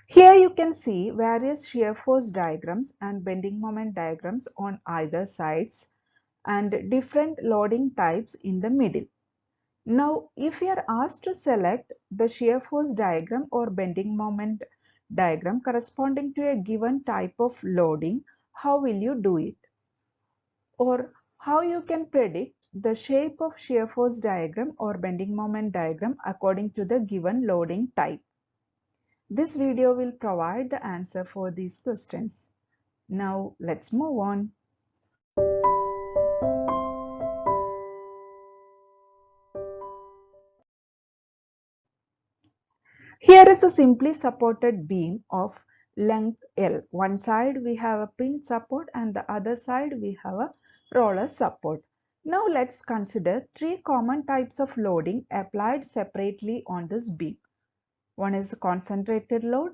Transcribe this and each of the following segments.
Here you can see various shear force diagrams and bending moment diagrams on either sides and different loading types in the middle. Now, if you are asked to select the shear force diagram or bending moment diagram corresponding to a given type of loading, how will you do it? Or how you can predict the shape of shear force diagram or bending moment diagram according to the given loading type. This video will provide the answer for these questions. Now let's move on. Here is a simply supported beam of length L. One side we have a pin support and the other side we have a roller support. Now let's consider three common types of loading applied separately on this beam. One is concentrated load,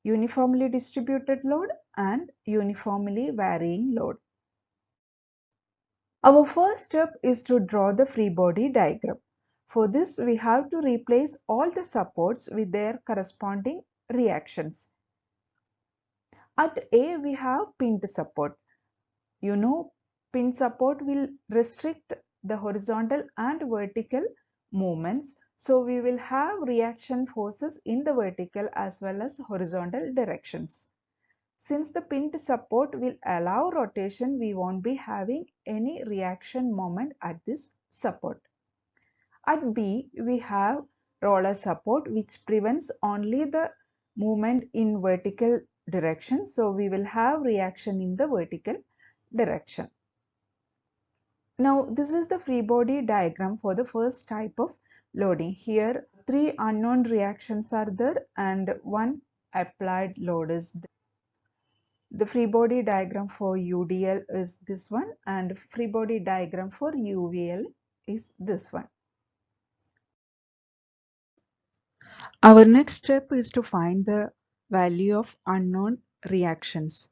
uniformly distributed load, and uniformly varying load. Our first step is to draw the free body diagram. For this, we have to replace all the supports with their corresponding reactions. At A, we have pinned support. You know, pinned support will restrict the horizontal and vertical movements. So we will have reaction forces in the vertical as well as horizontal directions. Since the pinned support will allow rotation, we won't be having any reaction moment at this support. At B, we have roller support which prevents only the movement in vertical direction. So we will have reaction in the vertical direction. Now this is the free body diagram for the first type of loading. Here three unknown reactions are there and one applied load is there. The free body diagram for UDL is this one and free body diagram for UVL is this one. Our next step is to find the value of unknown reactions.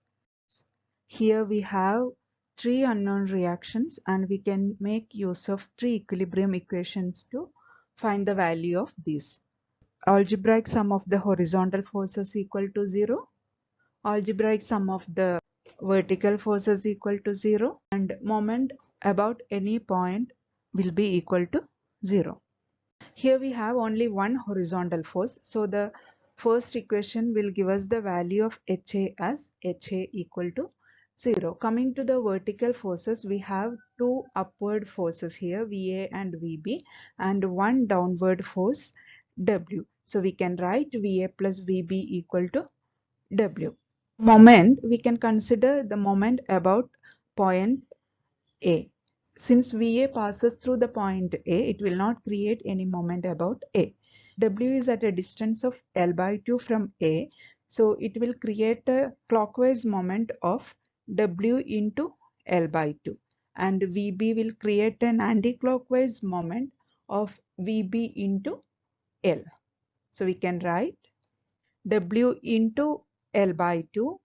Here we have three unknown reactions and we can make use of three equilibrium equations to find the value of these. Algebraic sum of the horizontal forces equal to 0. Algebraic sum of the vertical forces equal to 0 and moment about any point will be equal to 0. Here we have only one horizontal force, so the first equation will give us the value of HA as HA equal to 0. Coming to the vertical forces, we have two upward forces here, VA and VB, and one downward force, W. So we can write VA plus VB equal to W. Moment, we can consider the moment about point A. Since VA passes through the point A, it will not create any moment about A. W is at a distance of L by 2 from A, so it will create a clockwise moment of W into L by 2. And VB will create an anti-clockwise moment of VB into L. So we can write W into L by 2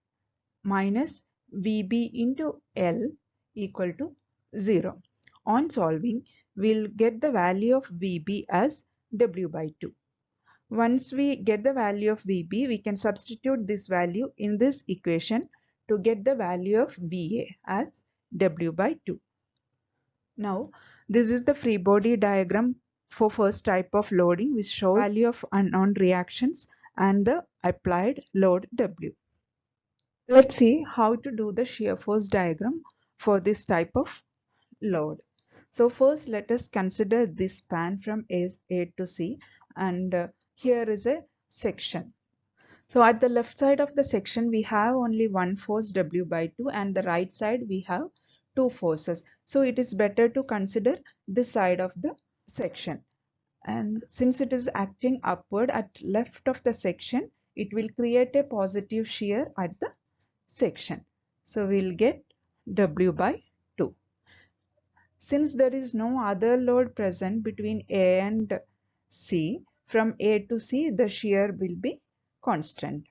minus VB into L equal to 0. On solving, we'll get the value of VB as W by 2. Once we get the value of VB, we can substitute this value in this equation to get the value of VA as W by 2. Now, this is the free body diagram for first type of loading which shows value of unknown reactions and the applied load W. Let's see how to do the shear force diagram for this type of load. So first let us consider this span from A to C and here is a section. So at the left side of the section we have only one force W by 2 and the right side we have two forces. So it is better to consider this side of the section. And since it is acting upward at left of the section, it will create a positive shear at the section. So we'll get W by 2. Since there is no other load present between A and C, from A to C the shear will be constant.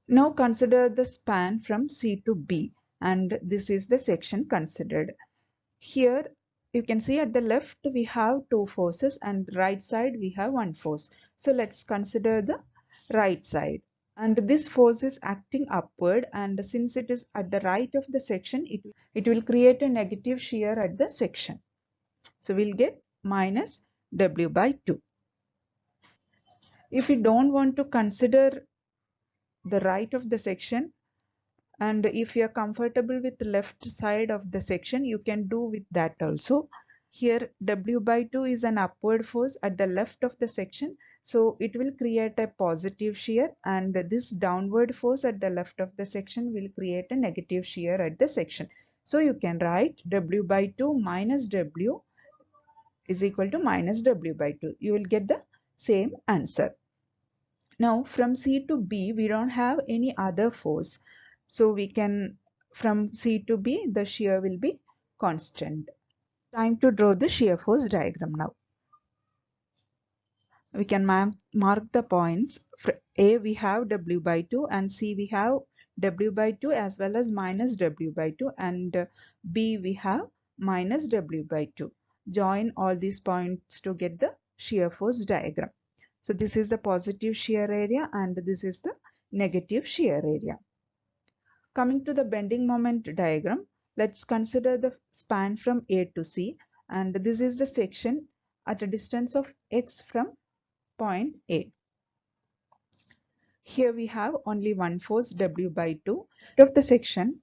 Now consider the span from C to B and this is the section considered. Here you can see at the left we have two forces and right side we have one force. So let's consider the right side. and this force is acting upward, and since it is at the right of the section, it will create a negative shear at the section. So we'll get minus W by 2. If we don't want to consider the right of the section, and if you are comfortable with the left side of the section, you can do with that also. Here W by 2 is an upward force at the left of the section, so it will create a positive shear, and this downward force at the left of the section will create a negative shear at the section. So you can write W by 2 minus W is equal to minus W by 2. You will get the same answer. Now from C to B, we don't have any other force. So we can, from C to B, the shear will be constant. Time to draw the shear force diagram now. We can mark the points. For A, we have W by 2, and C, we have W by 2 as well as minus W by 2, and B, we have minus W by 2. Join all these points to get the shear force diagram. So this is the positive shear area and this is the negative shear area. Coming to the bending moment diagram, let's consider the span from A to C, and this is the section at a distance of x from point A. Here we have only one force W by 2. Of the section,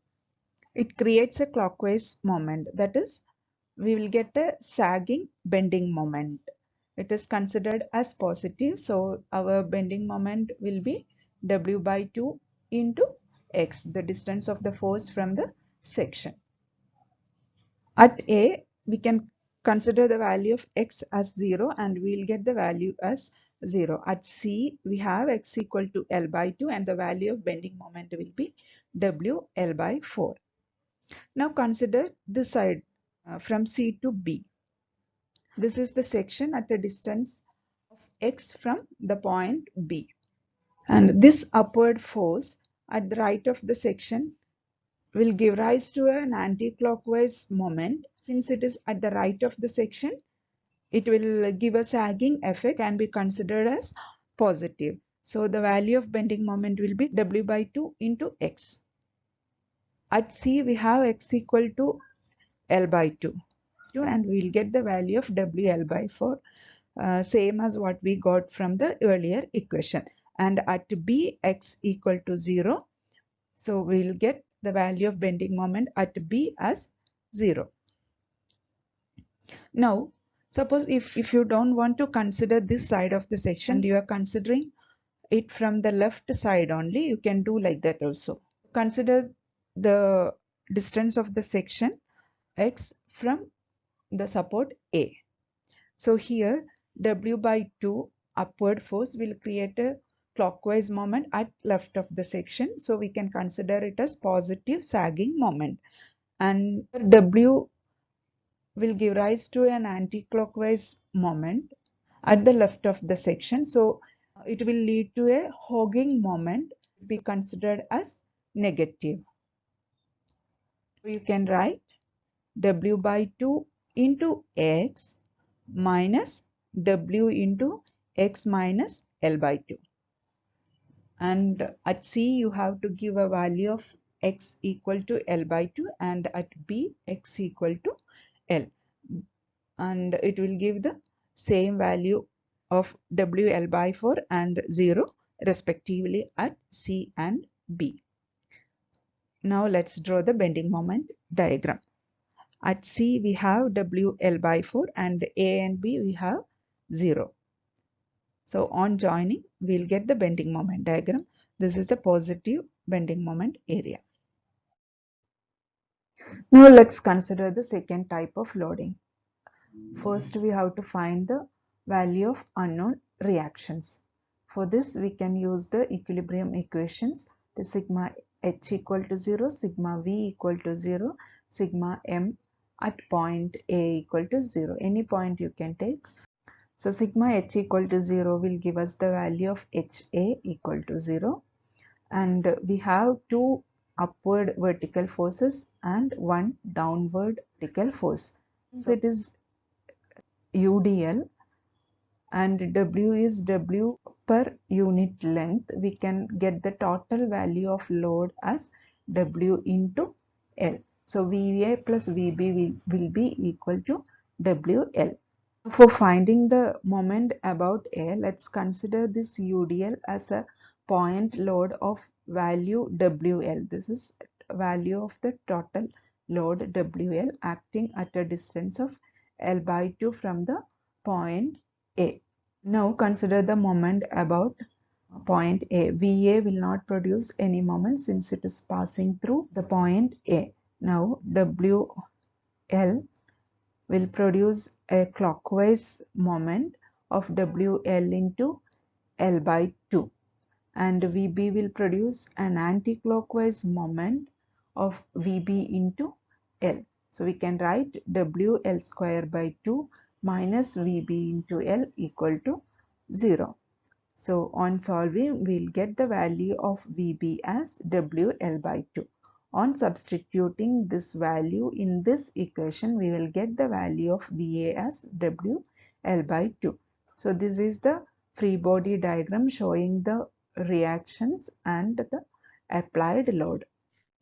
it creates a clockwise moment, that is, we will get a sagging bending moment. It is considered as positive, so our bending moment will be W by 2 into x, the distance of the force from the section. At A, we can consider the value of x as 0 and we will get the value as 0. At C, we have x equal to L by 2 and the value of bending moment will be W L by 4. Now consider this side from C to B. This is the section at a distance of x from the point B. And this upward force at the right of the section will give rise to an anti-clockwise moment. Since it is at the right of the section, it will give a sagging effect and be considered as positive. So the value of bending moment will be W by 2 into x. At C, we have x equal to L by 2 and we will get the value of WL by 4, same as what we got from the earlier equation. And at B, x equal to 0. So we will get the value of bending moment at B as 0. Now, suppose if you don't want to consider this side of the section and you are considering it from the left side only, you can do like that also. Consider the distance of the section x from the support A. So here W by 2 upward force will create a clockwise moment at left of the section. So we can consider it as positive sagging moment. And W will give rise to an anti-clockwise moment at the left of the section. So it will lead to a hogging moment, be considered as negative. So you can write W by 2 into x minus W into x minus L by 2. And at C, you have to give a value of x equal to L by 2 and at B, x equal to L. And it will give the same value of WL by 4 and 0 respectively at C and B. Now let's draw the bending moment diagram. At C, we have WL by 4 and A and B, we have 0. So on joining, we'll get the bending moment diagram. This is the positive bending moment area. Now let's consider the second type of loading. First, we have to find the value of unknown reactions. For this, we can use the equilibrium equations, the sigma h equal to 0, sigma v equal to 0, sigma m at point A equal to 0. Any point you can take. So sigma h equal to 0 will give us the value of HA equal to 0. And we have two upward vertical forces and one downward vertical force. So it is UDL and W is W per unit length, we can get the total value of load as W into L. So VA plus VB will be equal to WL. For finding the moment about A, let's consider this UDL as a point load of value WL. This is value of the total load WL acting at a distance of L by 2 from the point A. Now consider the moment about point A. VA will not produce any moment since it is passing through the point A. Now WL will produce a clockwise moment of WL into L by 2, and VB will produce an anti-clockwise moment of VB into L. So we can write WL square by 2 minus VB into L equal to 0. So on solving, we'll get the value of VB as WL by 2. On substituting this value in this equation, we will get the value of VA as WL by 2. So this is the free body diagram showing the reactions and the applied load.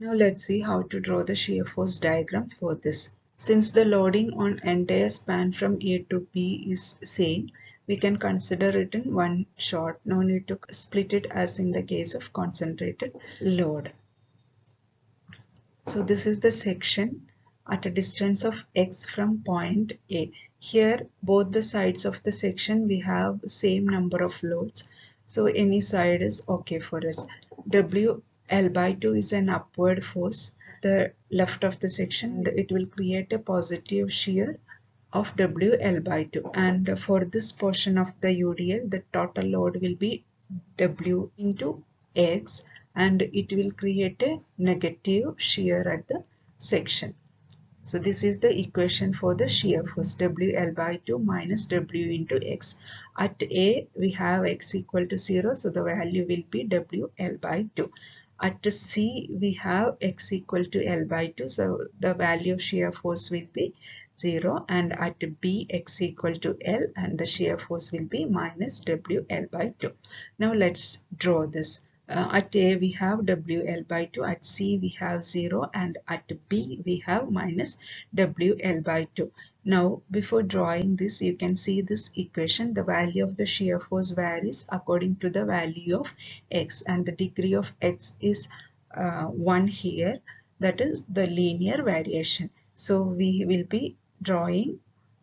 Now let's see how to draw the shear force diagram for this. Since the loading on entire span from A to B is same, we can consider it in one shot. No need to split it as in the case of concentrated load. So this is the section at a distance of X from point A. Here both the sides of the section we have same number of loads. So any side is okay for us. WL by 2 is an upward force. The left of the section, it will create a positive shear of WL by 2, and for this portion of the UDL the total load will be W into X, and it will create a negative shear at the section. So this is the equation for the shear force, WL by 2 minus W into X. At A we have X equal to 0, so the value will be WL by 2. At C we have X equal to L by 2, so the value of shear force will be 0, and at B X equal to L, and the shear force will be minus WL by 2. Now let's draw this. At A we have WL by 2, at C we have 0, and at B we have minus WL by 2. Now before drawing this, you can see this equation. The value of the shear force varies according to the value of X, and the degree of X is 1 here. That is the linear variation. So we will be drawing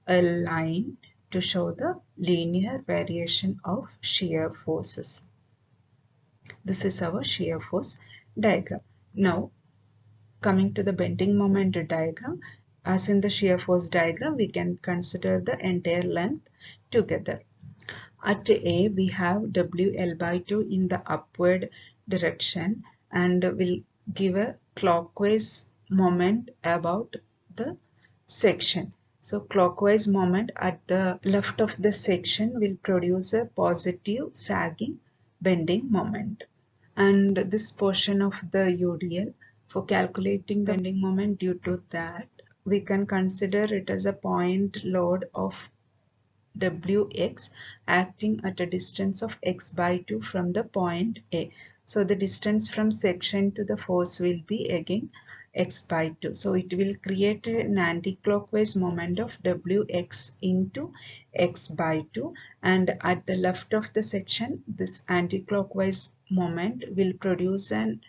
a line to show the linear variation of shear forces. This is our shear force diagram. Now coming to the bending moment diagram, as in the shear force diagram, we can consider the entire length together. At A we have WL by 2 in the upward direction, and will give a clockwise moment about the section. So clockwise moment at the left of the section will produce a positive sagging bending moment. And this portion of the UDL, for calculating the bending moment due to that, we can consider it as a point load of WX acting at a distance of X by 2 from the point A. So the distance from section to the force will be again X by 2. So it will create an anti-clockwise moment of WX into X by 2, and at the left of the section this anti-clockwise moment will produce an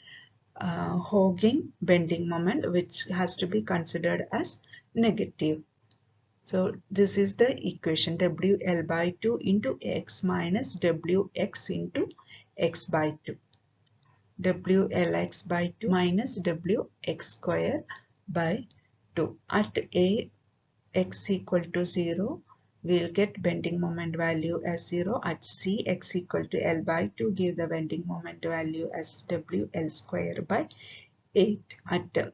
hogging bending moment, which has to be considered as negative. So this is the equation, WL by 2 into X minus WX into X by 2. WLX by 2 minus WX square by 2. At A X equal to 0, we will get bending moment value as 0. At C, X equal to L by 2, give the bending moment value as WL square by 8. At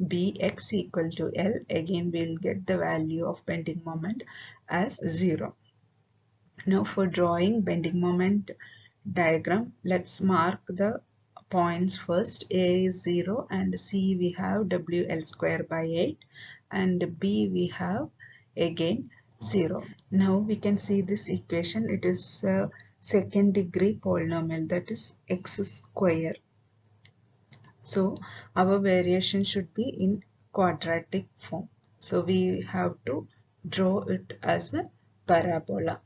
B, X equal to L, again we will get the value of bending moment as 0. Now for drawing bending moment diagram, let's mark the points first. A is 0, and C we have WL square by 8, and B we have again 0. Now we can see this equation. It is second degree polynomial, that is x square. So our variation should be in quadratic form. So we have to draw it as a parabola.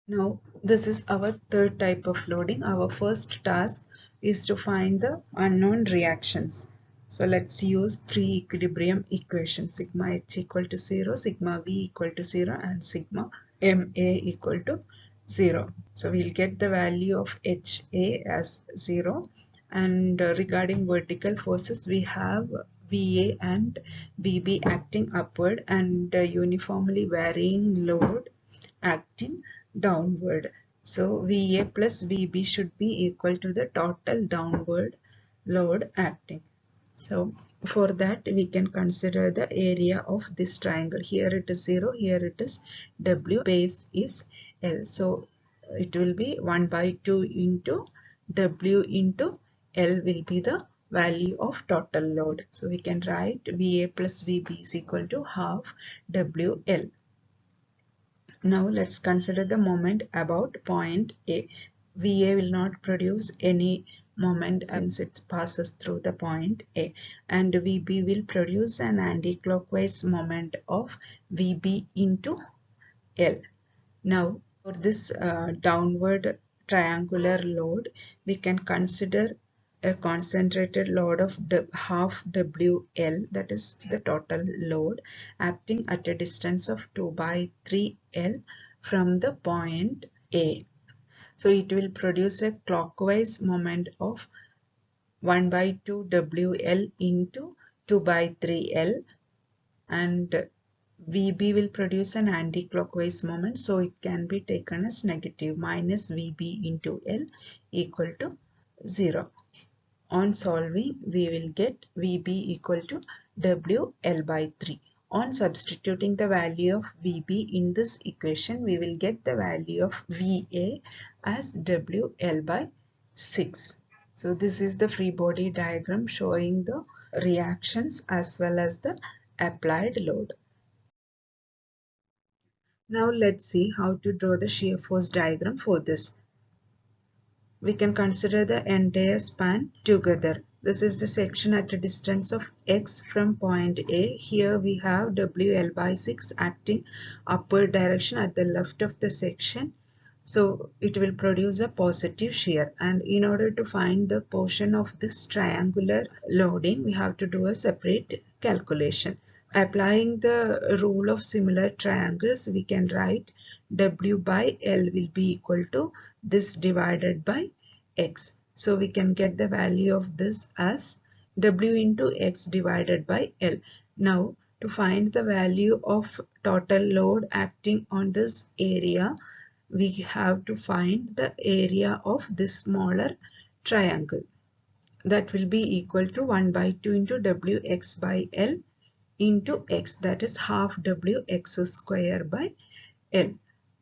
Now this is our third type of loading. Our first task is to find the unknown reactions. So let's use three equilibrium equations: sigma h equal to 0, sigma v equal to 0, and sigma ma equal to 0. So we'll get the value of HA as 0. And regarding vertical forces, we have VA and VB acting upward and uniformly varying load acting downward. So VA plus VB should be equal to the total downward load acting. So for that we can consider the area of this triangle. Here it is 0, here it is W, base is L. So it will be 1 by 2 into W into L will be the value of total load. So we can write VA plus VB is equal to half WL. Now let's consider the moment about point A. VA will not produce any moment since it passes through the point A, and VB will produce an anti-clockwise moment of VB into L. Now for this downward triangular load, we can consider a concentrated load of half WL, that is the total load, acting at a distance of 2 by 3L from the point A. So it will produce a clockwise moment of 1 by 2 WL into 2 by 3L, and VB will produce an anti-clockwise moment, so it can be taken as negative, minus VB into L equal to 0. On solving, we will get VB equal to WL by 3. On substituting the value of VB in this equation, we will get the value of VA as WL by 6. So this is the free body diagram showing the reactions as well as the applied load. Now let's see how to draw the shear force diagram for this. We can consider the entire span together. This is the section at a distance of x from point A. Here we have WL by 6 acting upward direction at the left of the section. So it will produce a positive shear, and in order to find the portion of this triangular loading, we have to do a separate calculation. Applying the rule of similar triangles, we can write W by L will be equal to this divided by x. So we can get the value of this as W into x divided by L. Now to find the value of total load acting on this area, we have to find the area of this smaller triangle. That will be equal to 1 by 2 into Wx by L into x, that is half Wx square by L.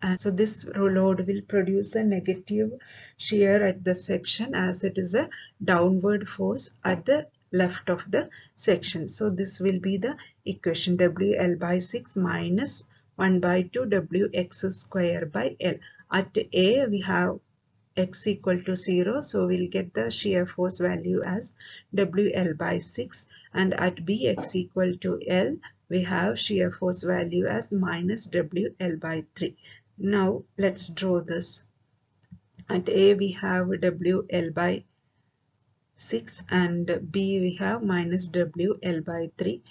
And so this load will produce a negative shear at the section, as it is a downward force at the left of the section. So this will be the equation WL by 6 minus 1 by 2 Wx square by L. At A we have x equal to 0, so we'll get the shear force value as WL by 6, and at B x equal to L we have shear force value as minus WL by 3. Now let's draw this. At A we have WL by 6 and B we have minus WL by 3.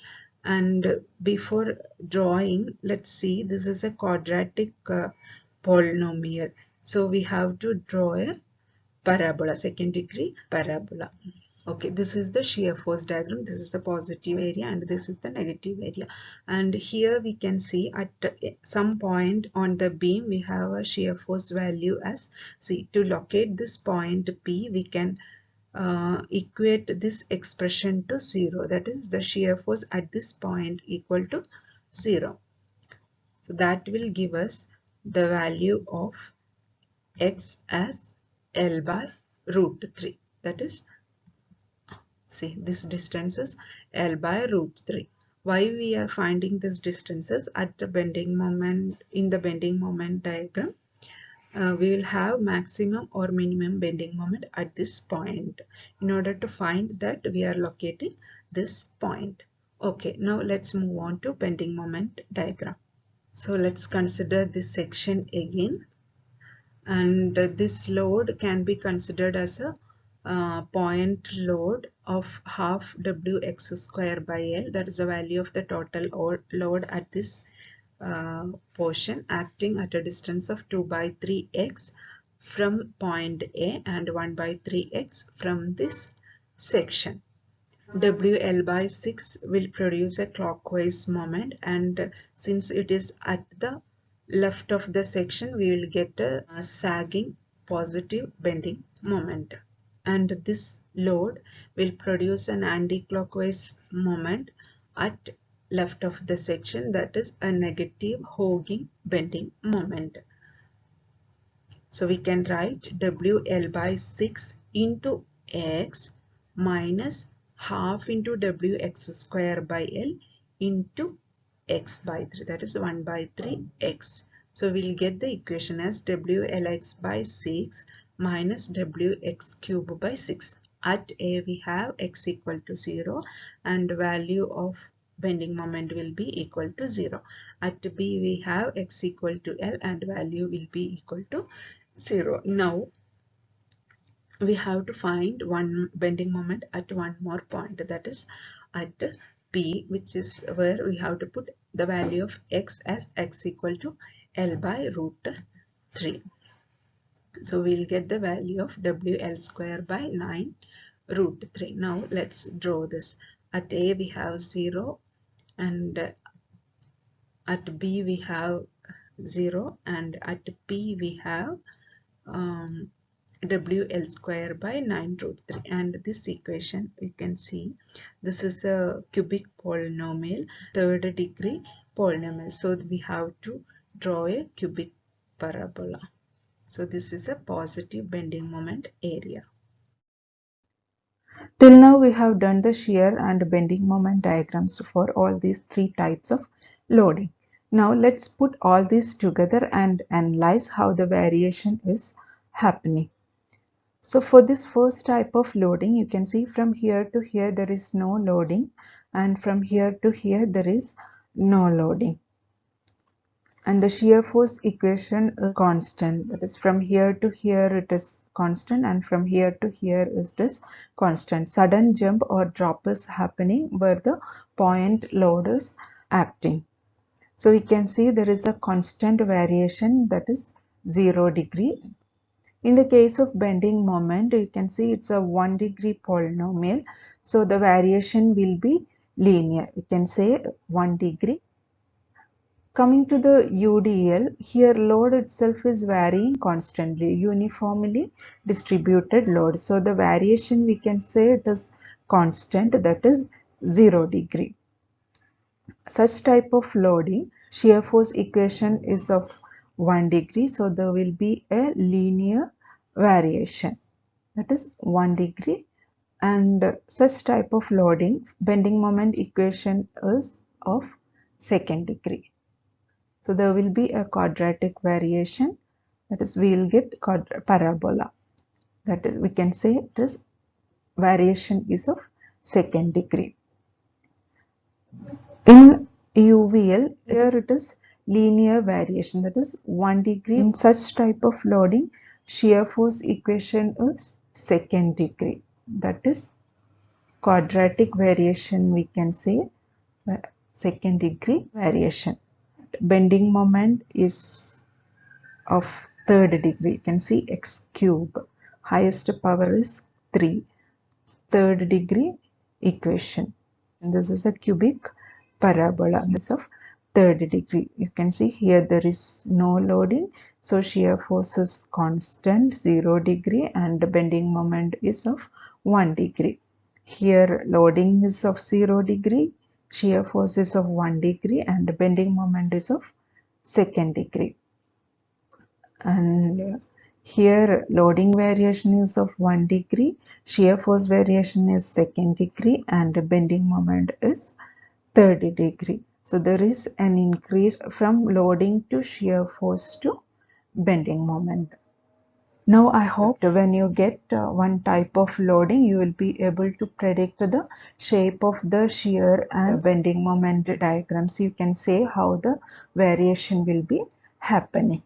And before drawing, let's see, this is a quadratic polynomial. So we have to draw a parabola, second degree parabola. Okay, this is the shear force diagram. This is the positive area and this is the negative area. And here we can see at some point on the beam we have a shear force value as, see, to locate this point P, we can equate this expression to 0. That is the shear force at this point equal to 0. So that will give us the value of x as L by root 3. That is, see, this distance is L by root 3. Why we are finding this distances at the bending moment, in the bending moment diagram? we will have maximum or minimum bending moment at this point. In order to find that, we are locating this point. Okay, now let's move on to bending moment diagram. So let's consider this section again, and this load can be considered as a point load of half Wx square by L. That is the value of the total load at this portion, acting at a distance of 2 by 3x from point A and 1 by 3x from this section. WL by 6 will produce a clockwise moment, and since it is at the left of the section, we will get a sagging positive bending moment. And this load will produce an anti-clockwise moment at left of the section, that is a negative hogging bending moment. So we can write WL by 6 into x minus half into Wx square by L into x by 3, that is 1 by 3x. So we'll get the equation as WLx by 6 minus Wx cube by 6. At A we have x equal to 0 and value of bending moment will be equal to 0. At B we have x equal to L and value will be equal to 0. Now we have to find one bending moment at one more point, that is at P, which is where we have to put the value of x as x equal to L by root 3. So we'll get the value of WL square by 9 root 3. Now let's draw this. At A we have 0 and at B we have 0 and at P we have WL square by 9 root 3, and this equation you can see this is a cubic polynomial, third degree polynomial, so we have to draw a cubic parabola. So this is a positive bending moment area. Till now we have done the shear and bending moment diagrams for all these three types of loading. Now let's put all these together and analyze how the variation is happening. So for this first type of loading, you can see from here to here there is no loading, and from here to here there is no loading. And the shear force equation is constant. That is, from here to here it is constant, and from here to here it is constant. Sudden jump or drop is happening where the point load is acting. So we can see there is a constant variation, that is 0 degree. In the case of bending moment, you can see it's a 1 degree polynomial, so the variation will be linear. You can say 1 degree. Coming to the UDL, here load itself is varying constantly, uniformly distributed load. So the variation we can say it is constant, that is 0 degree. Such type of loading, shear force equation is of 1 degree, so there will be a linear variation, that is 1 degree. And such type of loading, bending moment equation is of 2nd degree. So there will be a quadratic variation, that is we will get parabola, that is we can say it is variation is of 2nd degree. In UVL, here it is linear variation, that is 1 degree. In such type of loading, shear force equation is 2nd degree, that is quadratic variation, we can say 2nd degree variation. Bending moment is of 3rd degree. You can see x cube, highest power is 3, 3rd degree equation. And this is a cubic parabola, this of 3rd degree. You can see here there is no loading, so shear force is constant 0 degree and the bending moment is of 1 degree. Here loading is of 0 degree, shear force is of 1 degree and the bending moment is of 2nd degree. And here loading variation is of 1 degree, shear force variation is 2nd degree and the bending moment is 3rd degree. So there is an increase from loading to shear force to bending moment. Now I hope when you get one type of loading, you will be able to predict the shape of the shear and bending moment diagrams. You can say how the variation will be happening.